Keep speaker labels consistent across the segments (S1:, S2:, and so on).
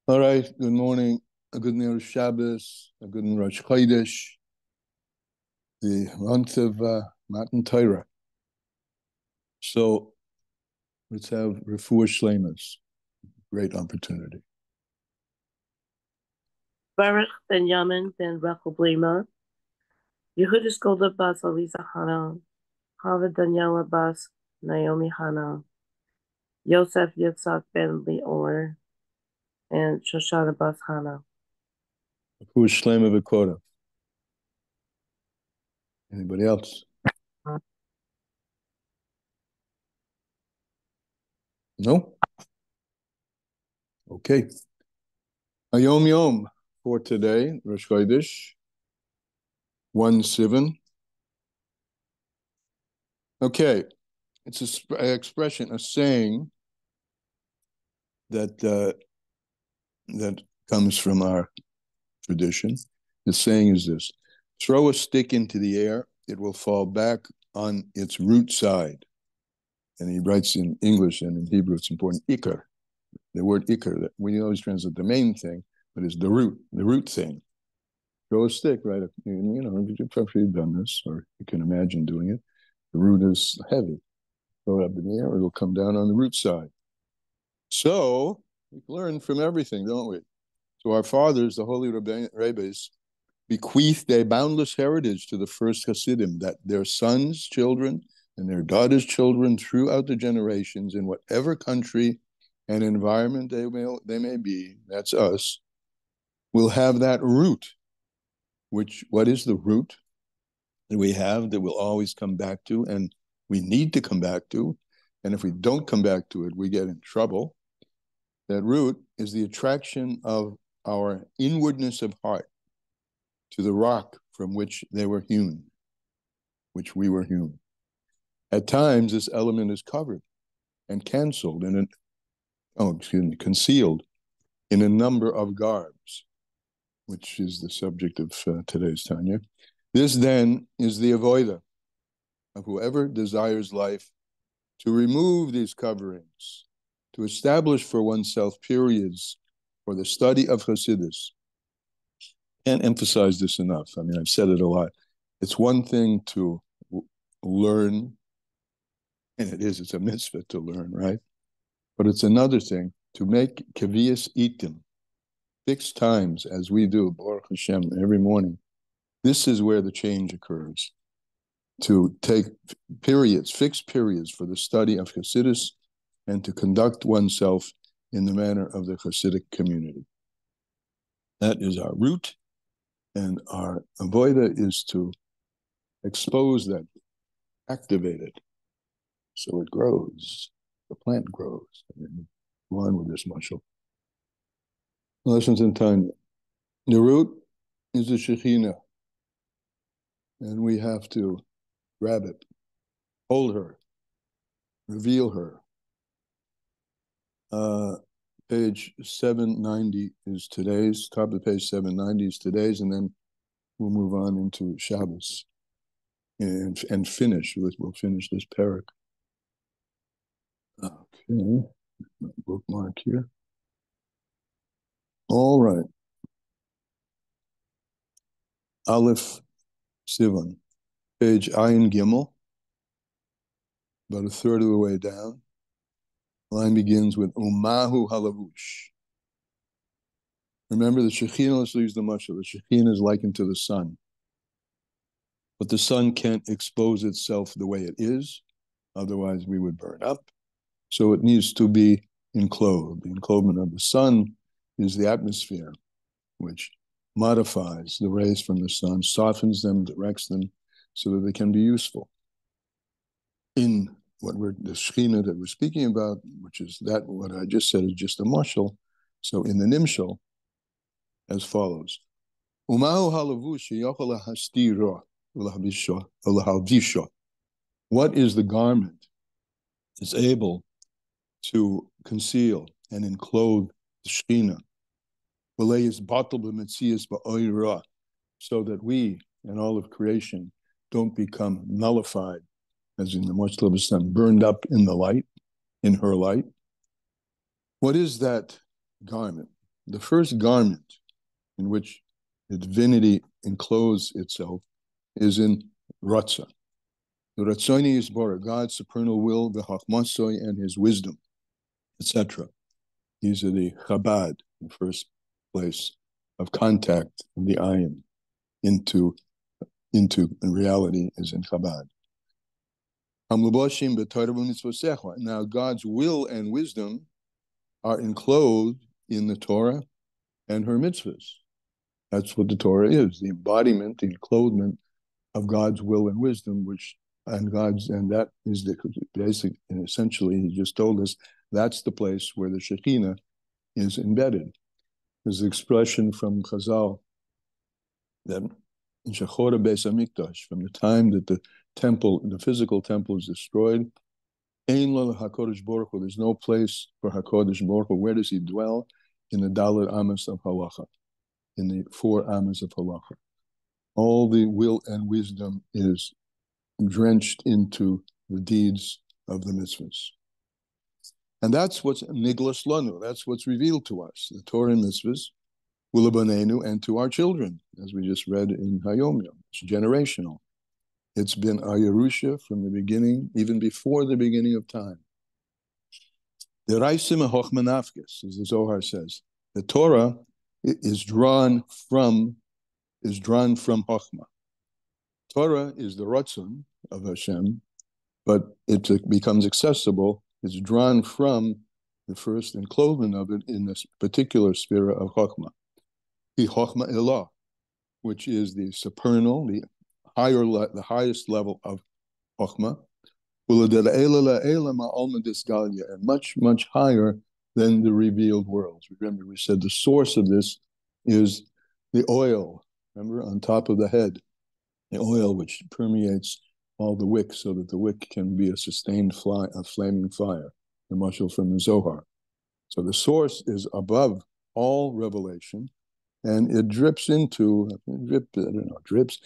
S1: All right, good morning. A good Ner Shabbos, a good Rosh Chodesh, the month of Matan Torah. So let's have Refuah Shleimus. Great opportunity.
S2: Baruch ben Yamin ben Rachel Blima, Yehudis Golda bas Aliza Hana, Hava Daniela bas Naomi Hana, Yosef Yitzhak ben Leor, and Shoshana bas Hana.
S1: Refuah Shleima V'Koda. Anybody else? No? Okay. Hayom Yom for today, Rosh Chodesh, 1/7. Okay, it's an expression, a saying that that comes from our tradition. The saying is this: throw a stick into the air, it will fall back on its root side. And he writes in English and in Hebrew, it's important, ikar. The word ikar, that we always translate the main thing, but it's the root thing. Throw a stick, right? You know, you've probably done this, or you can imagine doing it. The root is heavy. Throw it up in the air, it'll come down on the root side. So we learn from everything, don't we? So our fathers, the holy rabbis, bequeathed a boundless heritage to the first Hasidim, that their sons, children, and their daughters' children throughout the generations, in whatever country and environment they may be, that's us, will have that root. What is the root that we have that we'll always come back to, and we need to come back to, and if we don't come back to it, we get in trouble. That root is the attraction of our inwardness of heart to the rock from which they were hewn, which we were hewn. At times, this element is covered and concealed in a number of garbs, which is the subject of today's Tanya. This then is the avoida of whoever desires life to remove these coverings, to establish for oneself periods for the study of Hasidus. Can't emphasize this enough. I mean, I've said it a lot. It's one thing to learn, and it's a mitzvah to learn, right? But it's another thing to make kaviyas itim, fixed times, as we do, Baruch Hashem, every morning. This is where the change occurs. To take fixed periods for the study of Hasidus, and to conduct oneself in the manner of the Hasidic community. That is our root, and our avoida is to expose that, activate it, so it grows. The plant grows. Go on with this mushal. Lessons in Tanya. The root is the Shechina, and we have to grab it, hold her, reveal her. Page 790 is today's, top of page 790 is today's, and then we'll move on into Shabbos and finish. We'll finish this parak. Okay, bookmark here. All right. Aleph Sivan, page Ayin Gimel, about a third of the way down. The line begins with Umahu Halavush. Remember, the Shechina, let's use the mashal. The Shechina is likened to the sun. But the sun can't expose itself the way it is, otherwise we would burn up. So it needs to be enclosed. The enclosement of the sun is the atmosphere, which modifies the rays from the sun, softens them, directs them, so that they can be useful. In the Shechina that we're speaking about, which is that what I just said is just a mashal. So in the nimshal, as follows: Umahu halavush yochel hastira ulahalvisha. What is the garment that's able to conceal and enclose the Shechina, so that we and all of creation don't become nullified, as in the Mashal of the sun, burned up in the light, in her light? What is that garment? the first garment in which the divinity encloses itself is in Ratzah. The Ratzoni is Bora, God's supernal will, the Chachmasoi, and his wisdom, etc. These are the Chabad, the first place of contact of the ayin into in reality is in Chabad. Now God's will and wisdom are enclosed in the Torah and her mitzvahs. That's what the Torah is, the embodiment, the enclosement of God's will and wisdom, and that is the basic, and essentially he just told us that's the place where the Shechina is embedded. There's an expression from Chazal that in Shechora Beis Hamikdash, from the time that the physical temple is destroyed, Ein lo HaKadosh Baruch Hu, there's no place for HaKadosh Baruch Hu. Where does he dwell? In the Dalet Amos of Halacha, in the 4 Amos of Halacha. All the will and wisdom is drenched into the deeds of the mitzvahs. And that's what's niglas lanu, that's what's revealed to us, the Torah and mitzvahs, ulabanenu, and to our children, as we just read in Hayom Yom. It's generational. It's been a Yerusha from the beginning, even before the beginning of time. The Raisim HaChochma Nafkes, as the Zohar says, the Torah is drawn from Chochma. Torah is the Ratzon of Hashem, but it becomes accessible. It's drawn from the first enclosement of it in this particular sphere of Chochma. The Chochma Elah, which is the supernal, the highest level of Chochma, and much, much higher than the revealed worlds. Remember, we said the source of this is the oil, remember, on top of the head, the oil which permeates all the wick so that the wick can be a sustained flaming fire, the mashal from the Zohar. So the source is above all revelation, and it drips into, drips,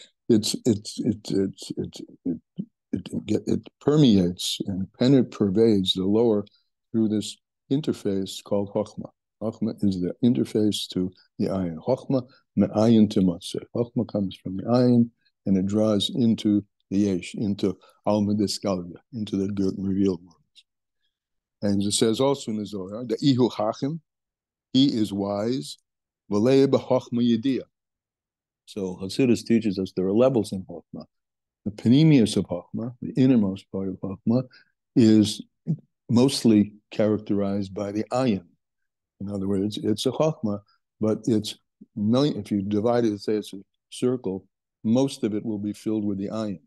S1: it permeates and pervades the lower through this interface called Chochma. Chochma is the interface to the ayin. Chochma me'ayin to matzeh. Chochma comes from the ayin, and it draws into the yesh, into alma deskalga, into the revealed worlds. And it says also in the Zohar, the ihu chachim, he is wise, v'lei b'chochma yediyah. So Hasidus teaches us there are levels in Chochma. The panemius of Chochma, the innermost part of Chochma, is mostly characterized by the ayin. In other words, it's a Chochma, but if you divide it, say it's a circle, most of it will be filled with the ayin,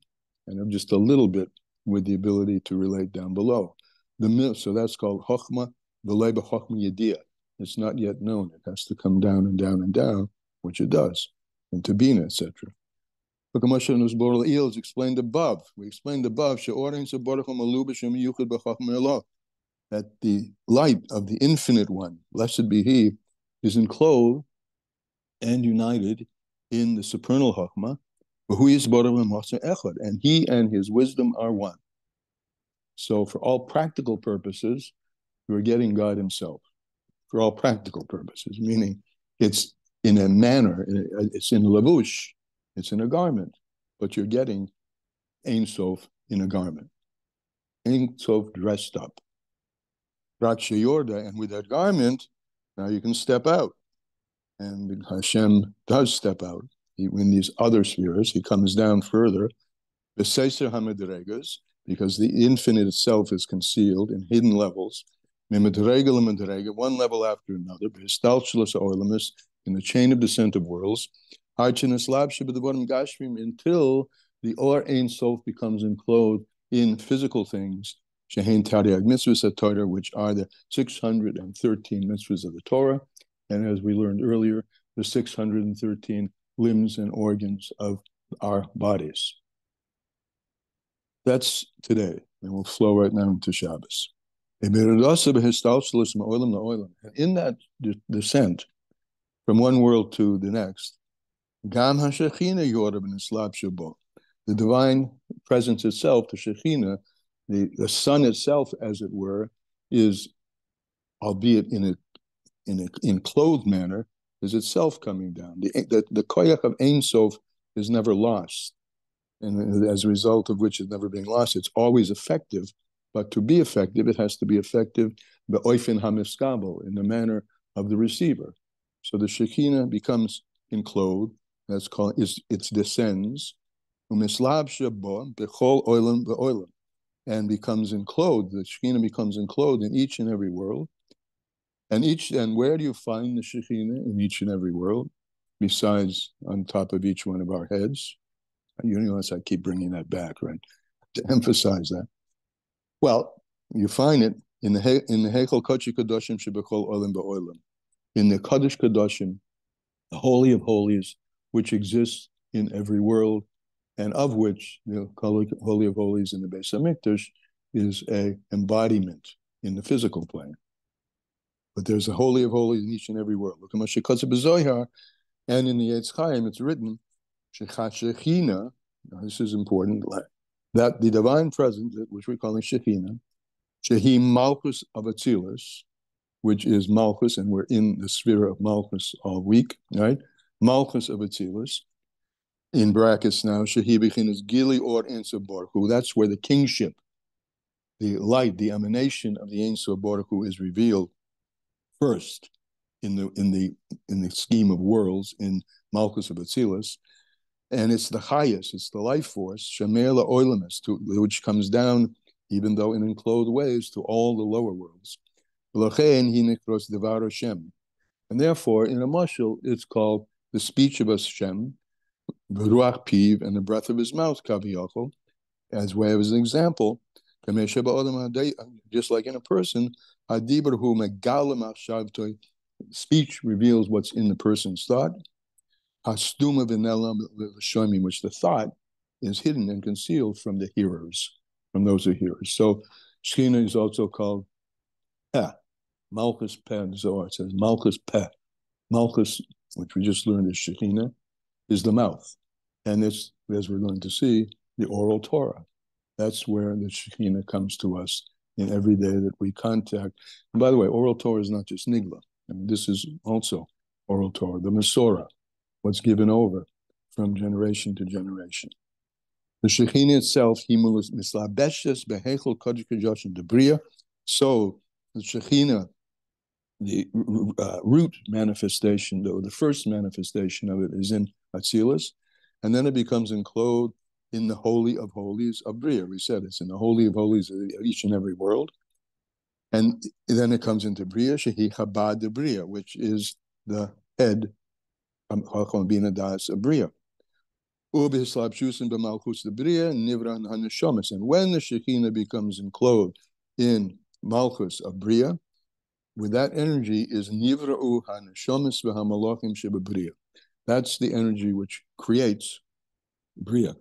S1: and just a little bit with the ability to relate down below. So that's called Chochma, v'lei b'chochma yediyah. It's not yet known. It has to come down and down and down, which it does, into Bina, etc. Is explained above. We explained above that the light of the infinite one, blessed be he, is enclosed and united in the supernal Chochma, and he and his wisdom are one. So for all practical purposes, you are getting God himself. For all practical purposes, meaning it's in a manner, it's in lavush, it's in a garment, but you're getting Ein Sof in a garment. Ein Sof dressed up. Raksha Yorda, and with that garment, now you can step out. And Hashem does step out. In these other spheres, he comes down further. B'seiser hamadregas, because the infinite itself is concealed in hidden levels. Mimadrega l'madrega, one level after another. B'histalshalos ha'olamis, in the chain of descent of worlds. Harchinas labshe b'devarim gashmim, until the Or Ein Sof becomes enclosed in physical things. Shehein Tariag mitzvahs HaTorah, which are the 613 mitzvahs of the Torah, and as we learned earlier, the 613 limbs and organs of our bodies. That's today, and we'll flow right now into Shabbos. And in that descent from one world to the next, the divine presence itself, the Shechina, the sun itself, as it were, is, albeit in a in clothed manner is itself coming down. The koyach of Ein Sof is never lost, and as a result of which it's never being lost. It's always effective, but to be effective, it has to be effective be'oifin hamiskabel, in the manner of the receiver. So the Shechina becomes enclosed. That's called it descends, umislab shabo bechol oilam be'oilam, and becomes enclosed. The Shechina becomes enclosed in each and every world. And where do you find the Shechina in each and every world, besides on top of each one of our heads? You notice I keep bringing that back, right, to emphasize that. Well, you find it in the Heichal Kodesh Kadoshim Shebechol Olam Ba'olam, in the Kodesh Kadoshim, the Holy of Holies, which exists in every world, and of which the Holy of Holies in the Beis Hamikdash is a embodiment in the physical plane. But there's a Holy of Holies in each and every world. Look at Mashikatza B'Zohar, and in the Yetz Chaim, it's written, Shechina, this is important, that the divine presence, which we're calling Shechina, Shehi Malchus of Atzilus, which is Malchus, and we're in the sphere of Malchus all week, right? Malchus of Atzilus, in brackets now, Shehi Bechinas Gili or Ein Sof Baruch Hu. That's where the kingship, the light, the emanation of the Ein Sof Baruch Hu is revealed first in the scheme of worlds in Malchus of Atzilus, and it's the highest, it's the life force, Shemer LaOlamis, which comes down, even though in enclosed ways, to all the lower worlds. And therefore, in a mashal, it's called the speech of Hashem, V'ruach Piv, and the breath of his mouth, Kaviyachol, as way as an example. Just like in a person, speech reveals what's in the person's thought. Which the thought is hidden and concealed from the hearers, from those who hear. So Shechina is also called Peh, Malchus Peh. Zohar says Malchus Peh. Malchus, which we just learned is Shechina, is the mouth. And it's, as we're going to see, the oral Torah. That's where the Shechina comes to us in every day that we contact. And by the way, oral Torah is not just Nigla. I mean, this is also oral Torah, the Masorah, what's given over from generation to generation. The Shechina itself, mislabeshes behechol kodesh kadoshim debriya. So the Shechina, the root manifestation, the first manifestation of it is in Atzilus, and then it becomes enclosed in the Holy of Holies of Bria. We said it's in the Holy of Holies of each and every world. And then it comes into Bria, Shehi Chabad de Bria, which is the head Bina Das of Bria. And when the Shechina becomes enclosed in Malchus of Bria, with that energy is Nivra'u HaNeshomis v'Hamalachim Sheba. That's the energy which creates Bria,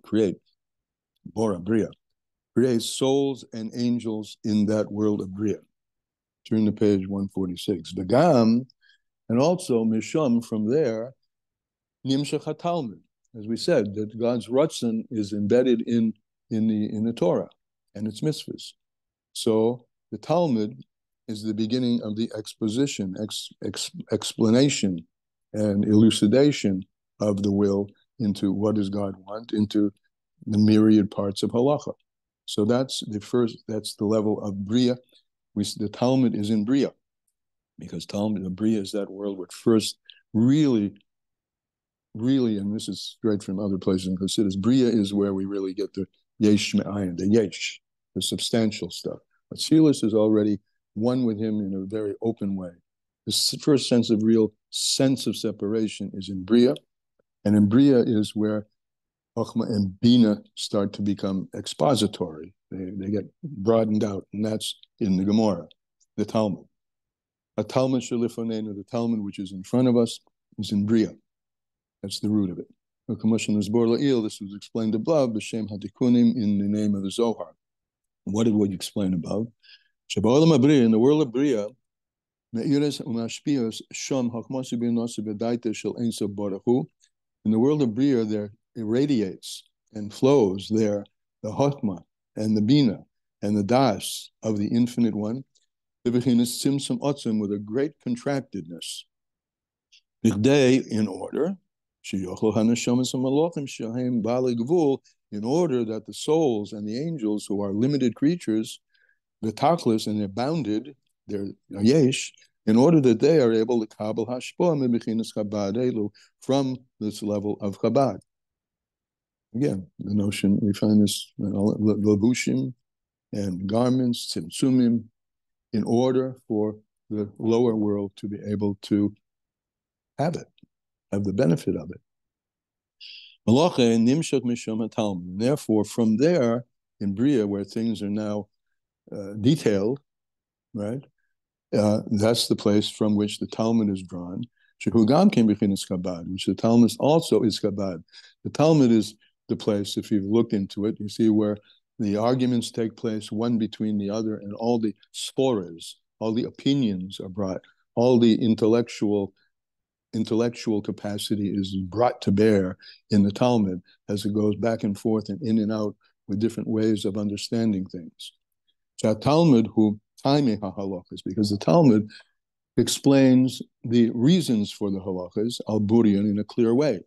S1: Bora, Bria, creates souls and angels in that world of Bria. Turn to page 146. Begam, and also Misham, from there, Nimshach HaTalmud. As we said, that God's Ratzon is embedded in the Torah and its mitzvahs. So the Talmud is the beginning of the exposition, explanation, and elucidation of the will into what does God want, into the myriad parts of halacha. So that's the level of Bria. The Talmud is in Bria, because the Bria is that world which first really, and this is straight from other places in Chassidus, Bria is where we really get the yesh me'ayin, the yesh, the substantial stuff. Atzilus is already one with him in a very open way. The first real sense of separation is in Bria, and in Bria is where Chochmah and Bina start to become expository. They get broadened out, and that's in the Gemara, the Talmud. A Talmud shelifonenu, the Talmud which is in front of us, is in Bria. That's the root of it. This was explained above, b'shem hadikunim, in the name of the Zohar. What did we explain above? In the world of Bria, in the world of Bria, there irradiates and flows there the Chochmah and the Bina and the Das of the Infinite One. with a great contractedness. In order, in order that the souls and the angels who are limited creatures, the taklis, and they're bounded, they're yesh, in order that they are able to kabel hashpah from this level of Chabad. Again, the notion, we find this labushim and garments, tzimtzumim, in order for the lower world to be able to have it, have the benefit of it. Therefore, from there, in Bria, where things are now detailed, right? That's the place from which the Talmud is drawn. Which the Talmud also is Chabad. The Talmud is the place, if you've looked into it, you see where the arguments take place one between the other, and all the spores, all the opinions are brought, all the intellectual capacity is brought to bear in the Talmud as it goes back and forth and in and out with different ways of understanding things. Talmud who taimei halachas, because the Talmud explains the reasons for the halachas al burian in a clear way.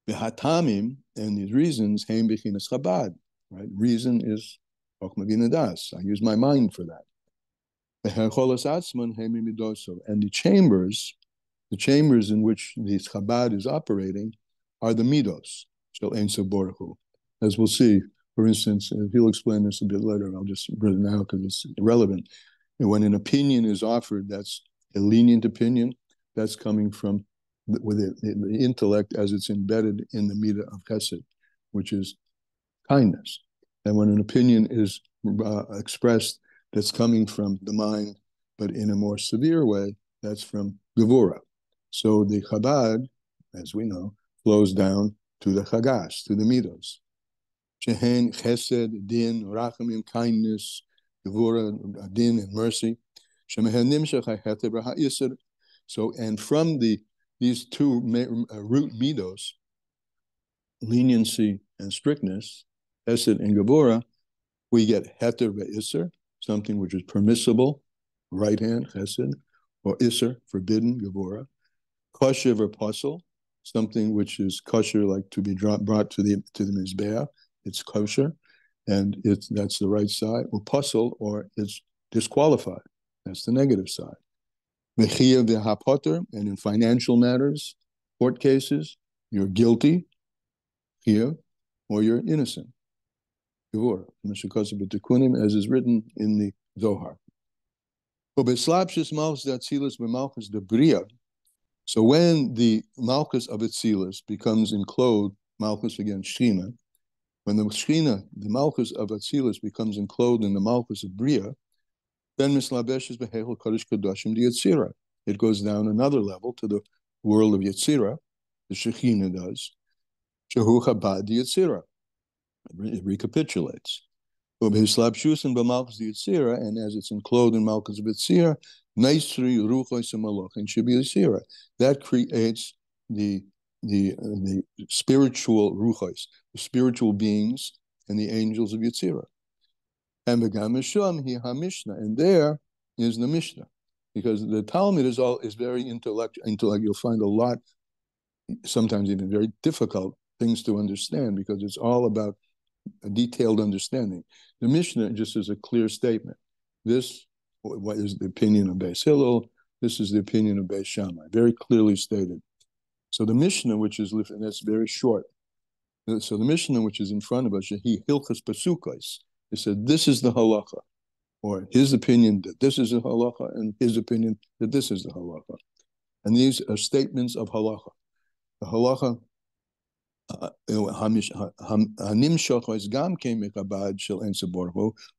S1: V'hatamim, and these reasons heim b'chinas Chabad. Right, reason is chokmah bina das. I use my mind for that. And the chambers in which the Chabad is operating are the midos shel ein sof baruch hu. As we'll see, for instance, he'll explain this a bit later. I'll just bring it now because it's irrelevant. And when an opinion is offered, that's a lenient opinion. That's coming from with the intellect as it's embedded in the midah of chesed, which is kindness. And when an opinion is expressed, that's coming from the mind, but in a more severe way, that's from gevura. So the Chabad, as we know, flows down to the Chagas, to the midos. Shehen, chesed, din, rachamim, kindness, gevura, din, and mercy. So, and from these two root midos, leniency and strictness, chesed and gevura, we get heter ve'isser, something which is permissible, right hand, chesed, or isser, forbidden, gevura. Kosher v'posel, something which is kosher, like to be brought to the mizbeah, it's kosher, and that's the right side. Or posel, or it's disqualified. That's the negative side. V'chiyah v'hapoter, and in financial matters, court cases, you're guilty, here, or you're innocent. Gevura, as is written in the Zohar. So when the Malchus of Atzilus becomes enclosed, Malchus again, Shechina, when the Shechina, the Malchus of Atzilus becomes enclosed in the Malchus of Bria, then Mislabeshes Behechel Kodesh Kodashim di Yetzirah. It goes down another level to the world of Yetzirah, the Shechina does. Shehu Chabad di Yetzirah. It recapitulates. And as it's enclosed in Malchus of Yetzirah, that creates the spiritual ruchos, the spiritual beings and the angels of Yetzirah. And there is the Mishnah, because the Talmud is very intellectual. You'll find a lot, sometimes even very difficult things to understand, because it's all about a detailed understanding. The Mishnah just is a clear statement. This what is the opinion of Beis Hillel, this is the opinion of Beis Shammai, very clearly stated. So the Mishnah, which is, and that's very short. So the Mishnah, which is in front of us, he hilchas pasukos. He said, this is the halacha, or his opinion that this is the halacha, and his opinion that this is the halacha. And these are statements of halacha. The halacha,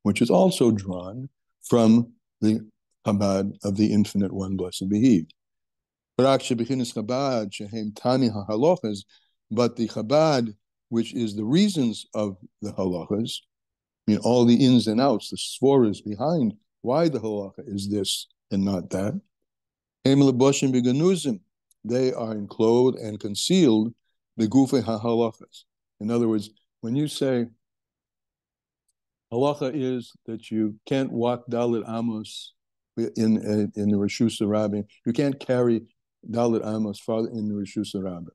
S1: which is also drawn from the Chabad of the Infinite One, blessed be He. But the Chabad, which is the reasons of the halachas, I mean, all the ins and outs, the svoras behind why the halacha is this and not that. They are enclosed and concealed the gufe halachas. In other words, when you say Halacha is that you can't walk Dalit Amos in the Rishus Rabbah. You can't carry Dalit Amos farther in the Rishus Rabbah.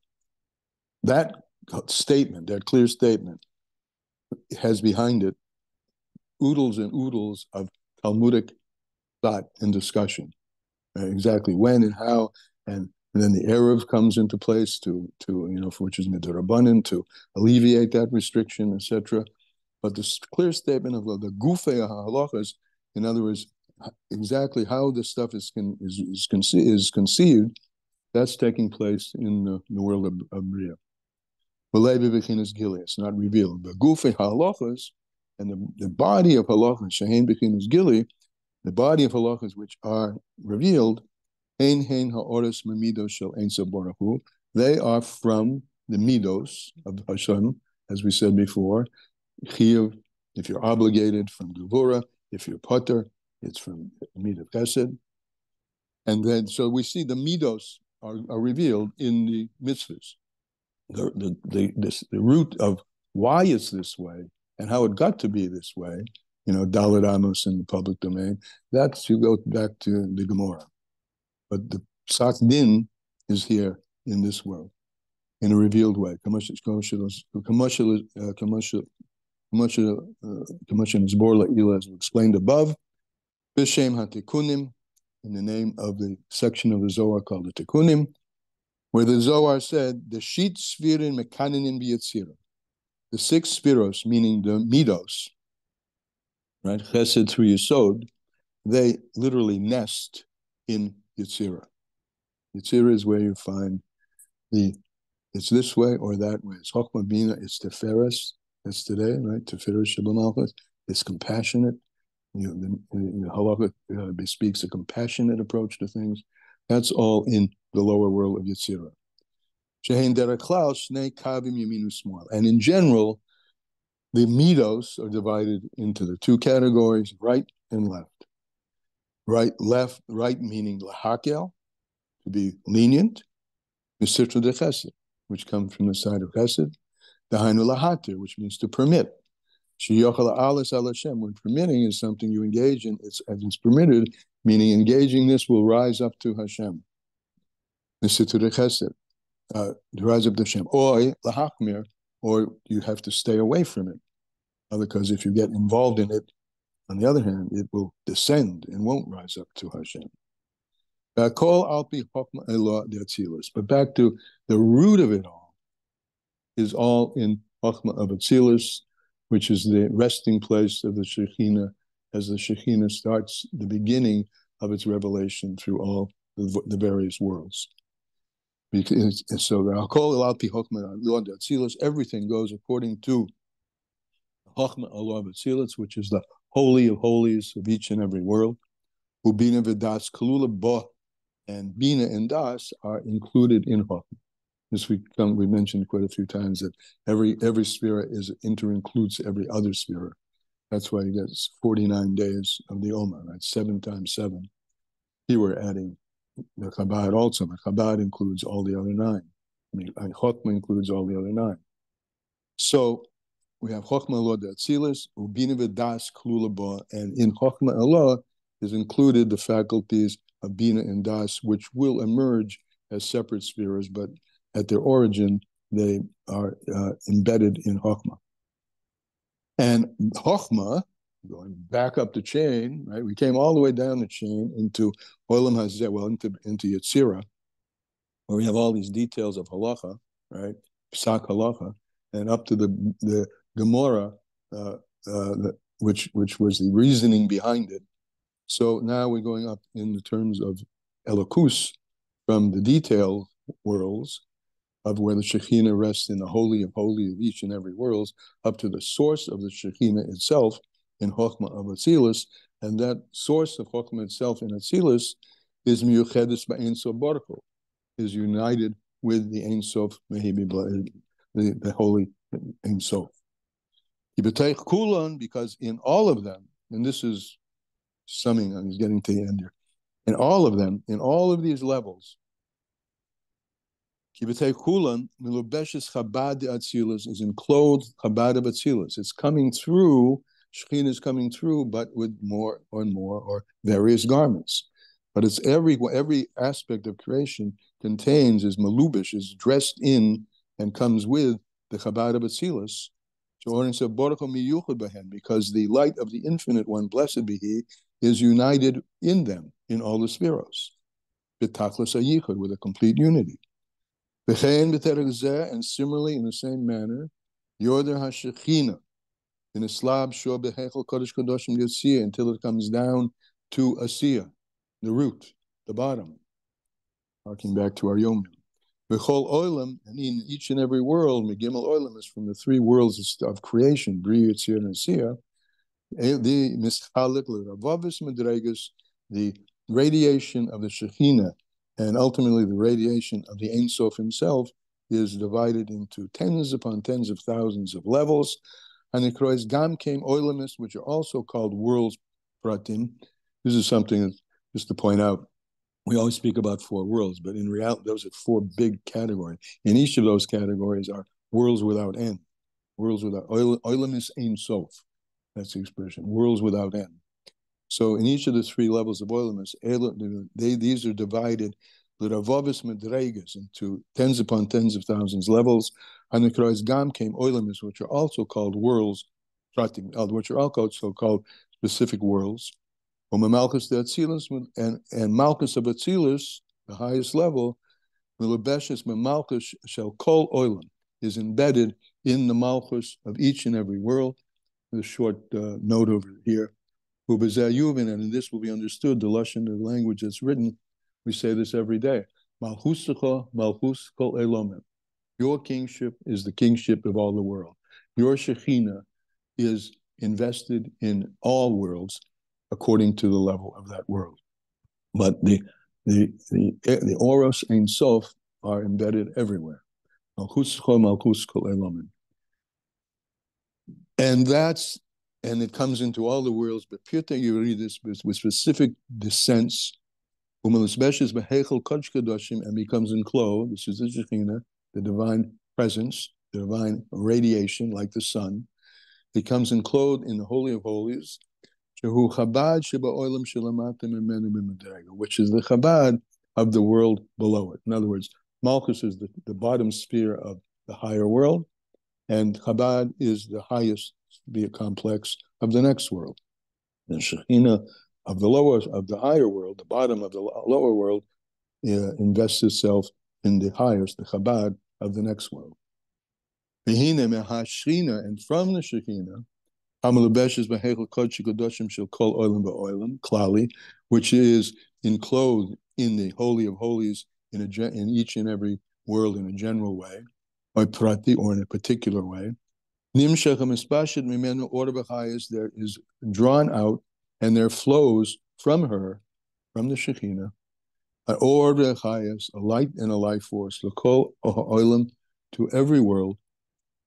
S1: That statement, that clear statement, has behind it oodles and oodles of Talmudic thought and discussion. Exactly when and how, and then the Erev comes into place to which is midrabanan, to alleviate that restriction, etc. But the clear statement of the gufei halachas, in other words, exactly how this stuff is conceived, that's taking place in the world of Bria. It's not revealed. The gufei halachas and the body of halachas, shehein bechinas gili, the body of halachas which are revealed, they are from the midos of Hashem, as we said before. Chiyuv, if you're obligated, from Gevurah. If you're potter, it's from Mid of Chesed. And then, so we see the midos are revealed in the mitzvahs. The root of why it's this way and how it got to be this way, Dalit Amos in the public domain, that's, you go back to the Gemara. But the Psak Din is here in this world, in a revealed way. Kamman is Borla Ila, as we explained above. B'Shem HaTikunim, in the name of the section of the Zohar called the Tikunim, where the Zohar said, the Shit Sfirin Mekananin B'Yetzira. The 6 spiros, meaning the midos, right? Chesed through Yesod, they literally nest in Yetzira. Yetzira is where you find it's this way or that way. It's Chokhmah Bina, it's Teferes, that's today, right? Teferes Shabbat Malchus. It's compassionate. The Halakha bespeaks a compassionate approach to things. That's all in the lower world of Yetzirah. And in general, the midos are divided into the 2 categories, right and left. Right meaning lahakel, to be lenient, misitra de chesed, which comes from the side of chesed, dahainu lahatir, which means to permit. Sheyochal alas al Hashem, when permitting is something you engage in, it's permitted, meaning engaging this will rise up to Hashem. Misitra de chesed, to rise up to Hashem. Or lahachmir, or you have to stay away from it. Because if you get involved in it, on the other hand, it will descend and won't rise up to Hashem. But back to the root of it all is all in Chokhmah of Atzilus, which is the resting place of the Shechina, as the Shechina starts the beginning of its revelation through all the various worlds. So everything goes according to Chokhmah Allah of Atzilus, which is the holy of holies of each and every world. Ubina v'das kalula bo, and Bina and Das are included in Chokhmah. This we mentioned quite a few times that every sphere includes every other sphere. That's why you get 49 days of the Omer, right? 7 times 7. Here we're adding the Chabad also. The Chabad includes all the other 9. Chokhmah includes all the other 9. So we have Chokhmah Allah D'Atzilis, Ubina v'das Klula Ba, and in Chokhmah Allah is included the faculties of Bina and Das, which will emerge as separate spheres, but at their origin, they are embedded in Chokhmah. And Chokhmah, going back up the chain, right? We came all the way down the chain into Olam Hazeh, into Yetzirah, where we have all these details of halacha, right? Psak halacha, and up to the Gemara, which was the reasoning behind it. So now we're going up in the terms of Elokus, from the detail worlds of where the Shechina rests in the holy of holy of each and every world, up to the source of the Shechina itself in Chokhmah of Atzilus, and that source of Chokhmah itself in Atzilus is Miyuchedes Ba'Ein Sof Baruch Hu, is united with the Ein Sof Mehibi, the holy Ein Sof. Yibetech Kulan, because in all of them, and this is summing, I'm getting to the end here, in all of them, in all of these levels, Kibetei Kulan, Milubeshes Chabad Atzilus, is enclosed Chabad of Atzilus. It's coming through Shechina is coming through, but with more and more or various garments. But it's every aspect of creation contains, is malubish, is dressed in, and comes with the Chabad of Atzilus, because the light of the Infinite One, blessed be He, is united in them, in all the spheros, with a complete unity. And similarly, in the same manner, Yorder HaShechina, in a slab shor behechel kodesh kadoshim yotzia, until it comes down to Asiya, the root, the bottom. Harking back to our Yom. Bechol oilam, and in each and every world, megimel oilam is from the three worlds of creation, Bri, Yitzir, and Asiya. The mischalik l'ravavis medregas, the radiation of the Shechina, and ultimately the radiation of the Ein Sof himself, is divided into tens upon tens of thousands of levels. And the Krois Gam came oilamis, which are also called worlds pratim. This is something just to point out. We always speak about four worlds, but in reality, those are four big categories. And each of those categories are worlds without end. Worlds without oilamis Ein Sof. That's the expression. Worlds without end. So in each of the three levels of oilamis, these are divided l'ravavis medregas, into tens upon tens of thousands levels. And the Krois Gam came oilamis, which are also called worlds, which are also called specific worlds. And Malchus of Atzilus, the highest level, Malchus shall call oilam, is embedded in the Malchus of each and every world. A short note over here. And in this will be understood the lashon of the language that's written. We say this every day. Malchusecha, Malchus kol elomim. Your kingship is the kingship of all the world. Your Shechina is invested in all worlds according to the level of that world. But the Oros Ein Sof are embedded everywhere. Malchusecha, Malchus kol elomim. And it comes into all the worlds, but Pirta, you read this with specific descents, and becomes enclosed. This is the Shechina, the divine presence, the divine radiation, like the sun. It comes enclosed in the Holy of Holies, which is the Chabad of the world below it. In other words, Malchus is the bottom sphere of the higher world, and Chabad is the highest sphere complex of the next world. The Shechina of the higher world, the bottom of the lower world, invests itself in the highest, the Chabad of the next world. And from the Shechina, which is enclosed in the Holy of Holies in each and every world in a general way, or prati, or in a particular way. There is drawn out, and there flows from her, from the Shechina, a light and a life force, to every world,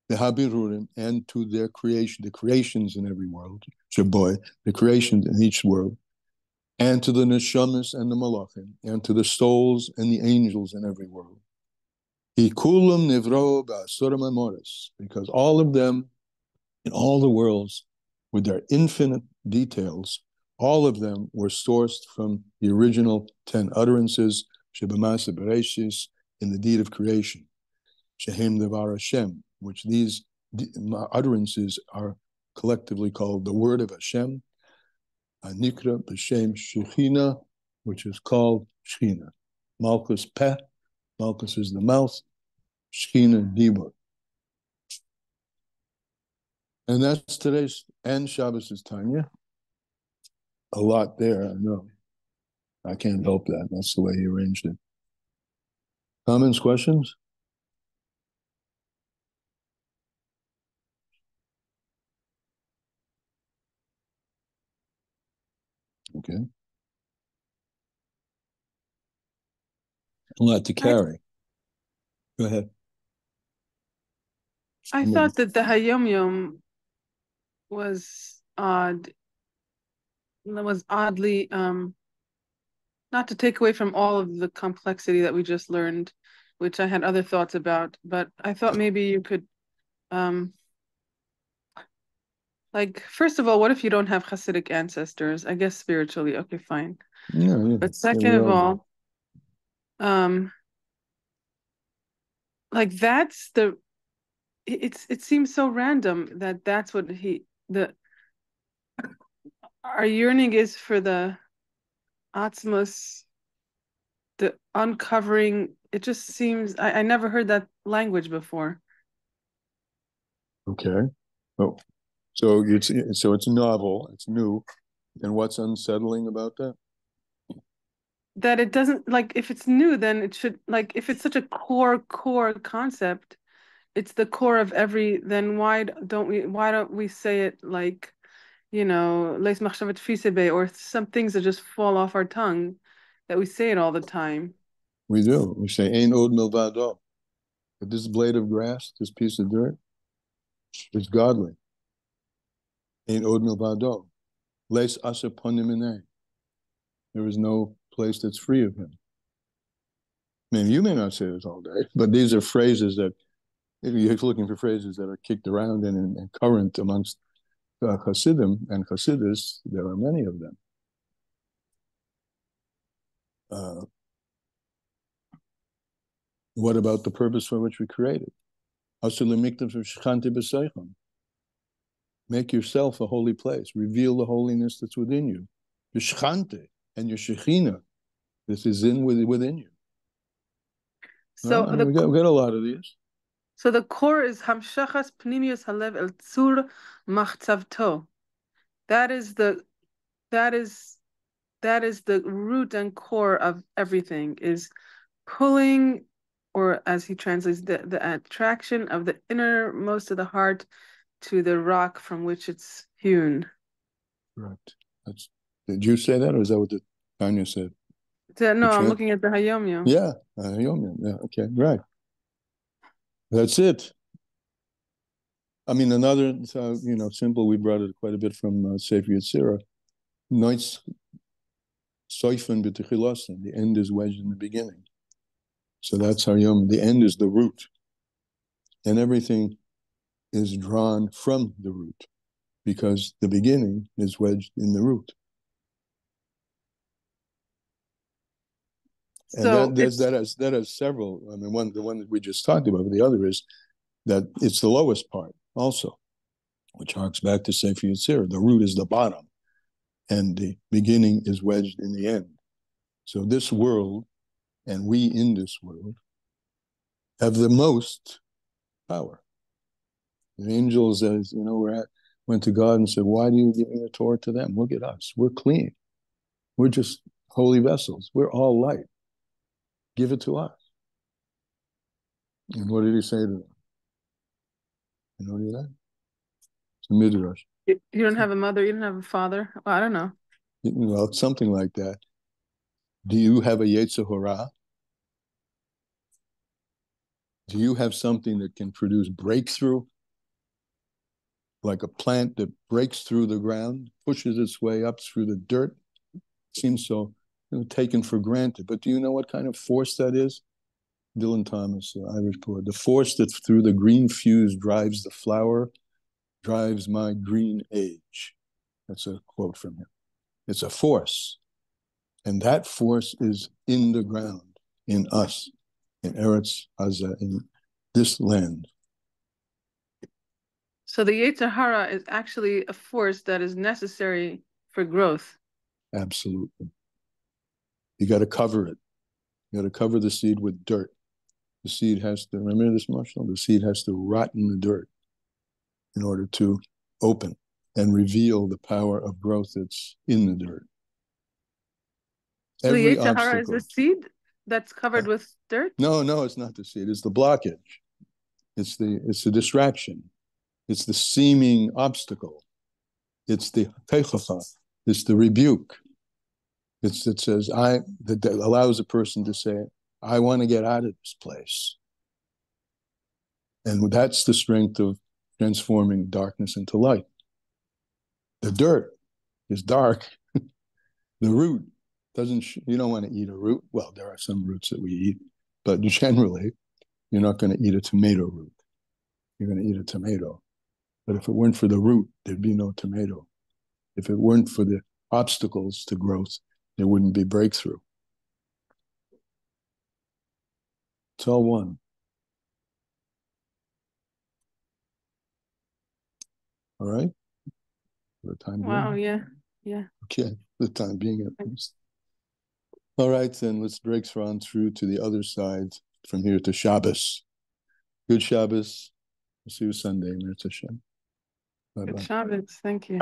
S1: the habirurim, and to their creation, the creations in every world, shaboy, the creations in each world, and to the neshamas and the malachim, and to the souls and the angels in every world. Because all of them, in all the worlds, with their infinite details, all of them were sourced from the original 10 utterances, Shebamasa Bereshis, in the deed of creation, Shehem Devar Hashem, which these utterances are collectively called the word of Hashem, Anikra B'Shem Shechina, which is called Shechina. Malchus Peh, Malchus is the mouth, Shechina Dibur. And that's today's, and Shabbos is Tanya. A lot there, I know. I can't help that. That's the way he arranged it. Comments, questions? Okay. A lot to carry. Go ahead.
S3: I thought that the Hayom Yom was odd. It was oddly, not to take away from all of the complexity that we just learned, which I had other thoughts about, but I thought maybe you could Like, first of all, what if you don't have Hasidic ancestors? I guess spiritually, okay, fine.
S1: Yeah.
S3: But second of all, like that's it seems so random that that's what our yearning is for the Atmos, the uncovering. It just seems I never heard that language before.
S1: Okay. Oh, so it's novel. It's new. And what's unsettling about that?
S3: That it doesn't, like, if it's new, then it should, like, if it's such a core concept, it's the core of then why don't we say it like, leis machshavet fisebe, or some things that just fall off our tongue, that we say it all the time.
S1: We do. We say, "Ein od milvado." But this blade of grass, this piece of dirt, is godly. Ein od milvado. Leis asa ponim inei. There is no place that's free of him. I mean, you may not say this all day, but these are phrases that, if you're looking for phrases that are kicked around and current amongst Hasidim and Hasidus, there are many of them. What about the purpose for which we created? Make yourself a holy place. Reveal the holiness that's within you. And your Shechina, this is within you.
S3: So
S1: we got a lot of these.
S3: So the core is Hamshachas Pnimius Halev El Tzur Machtzavto. That is the root and core of everything, is pulling, or as he translates, the attraction of the innermost of the heart to the rock from which it's hewn.
S1: Correct. Did you say that, or is that what the Tanya said?
S3: No, I'm looking at the Hayom.
S1: Yeah, Hayom. Yeah, okay, right. That's it. I mean, another, simple, we brought it quite a bit from Sefer Yetzirah. Noitz soifen b'techilasen. The end is wedged in the beginning. So that's Hayom. The end is the root. And everything is drawn from the root, because the beginning is wedged in the root. So and that has several. I mean, the one that we just talked about, but the other is that it's the lowest part also, which harks back to Sefer Yetzirah. The root is the bottom, and the beginning is wedged in the end. So this world, and we in this world, have the most power. The angels, as you know, went to God and said, "Why do you give me the Torah to them? Look at us. We're clean. We're just holy vessels. We're all light. Give it to us." And what did he say to them? You know that? It's a midrash.
S3: You don't have a mother, you don't have a father. Well, I don't know.
S1: Well, something like that. Do you have a Yetzer Hara? Do you have something that can produce breakthrough? Like a plant that breaks through the ground, pushes its way up through the dirt? It seems so taken for granted. But do you know what kind of force that is? Dylan Thomas, Irish poet. The force that through the green fuse drives the flower, drives my green age. That's a quote from him. It's a force. And that force is in the ground, in us, in Eretz Azah, in this land.
S3: So the Yetzer Hara is actually a force that is necessary for growth.
S1: Absolutely. You got to cover it. You got to cover the seed with dirt. The seed has to, remember this, Marshall? The seed has to rot in the dirt in order to open and reveal the power of growth that's in the dirt.
S3: So the Yetzer Hara is the seed that's covered with dirt?
S1: No, it's not the seed. It's the blockage. It's the distraction. It's the seeming obstacle. It's the teichafa. It's the rebuke. It says that allows a person to say, "I want to get out of this place." And that's the strength of transforming darkness into light. The dirt is dark. The root you don't want to eat a root. Well, there are some roots that we eat, but generally, you're not going to eat a tomato root. You're going to eat a tomato. But if it weren't for the root, there'd be no tomato. If it weren't for the obstacles to growth, there wouldn't be breakthrough. It's all one. All right? For the time being.
S3: Wow, yeah.
S1: Okay, for the time being at least. All right, then let's break on through to the other side from here to Shabbos. Good Shabbos. We'll see you Sunday, Mirza Hashem. Bye-bye.
S3: Good Shabbos. Thank you.